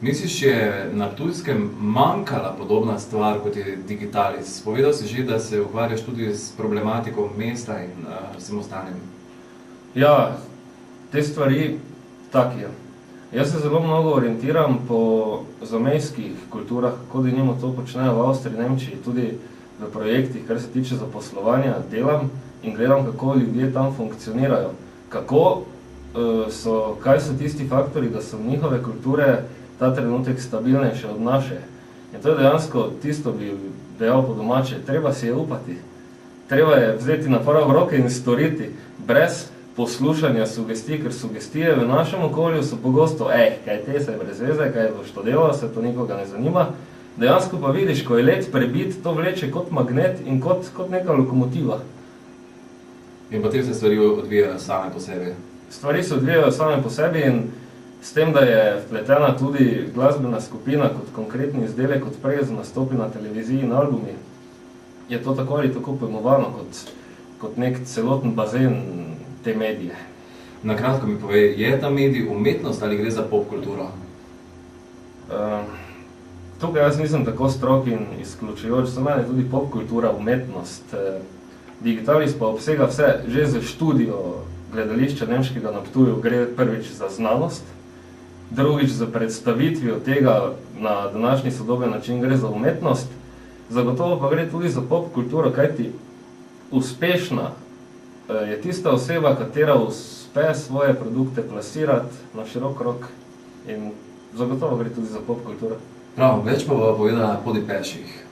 Misliš, je na Ptujskem manjkala podobna stvar kot je Digitalis? Povedal si že, da se ukvarjaš tudi s problematiko mesta in vsem ostalim. Ja, te stvari tak je. Jaz se zelo mnogo orientiram po zamejskih kulturah, kako denimo to počnejo v Avstriji, Nemčiji, tudi v projektih, kar se tiče zaposlovanja, delam in gledam, kako ljudje tam funkcionirajo. Kaj so tisti faktori, da so njihove kulture ta trenutek stabilnejše od naše. In to je dejansko tisto, bi dejal po domače, treba si je upati. Treba je vzeti na prvo roke in storiti, brez poslušanja sugestij, ker sugestije v našem okolju so pogosto, kaj te se brez veze, kaj boš to delal, se to nikoga ne zanima. Dejansko pa vidiš, ko je let prebit, to vleče kot magnet in kot neka lokomotiva. In potem se stvari odvijajo same po sebi. Stvari se odvijajo same po sebi in s tem, da je vpletena tudi glasbena skupina kot konkretni izdelek, kot prej za nastopi na televiziji in albumi, je to tako ali tako pojmovano kot nek celoten bazen te medije. Na kratko mi povej, je ta medij umetnost ali gre za popkulturo? Tukaj jaz nisem tako strog in izključujoč, za mene je tudi popkultura umetnost. Digitalis pa obsega vse, že za študijo gledališča nemškega na Ptuju gre prvič za znanost, drugič za predstavitvijo tega na današnji sodoben način gre za umetnost, zagotovo pa gre tudi za popkulturo, kajti uspešna je tista oseba, katera uspe svoje produkte plasirati na širok rok in zagotovo gre tudi za popkulturo. Prav, več pa bo povedala po Depeših.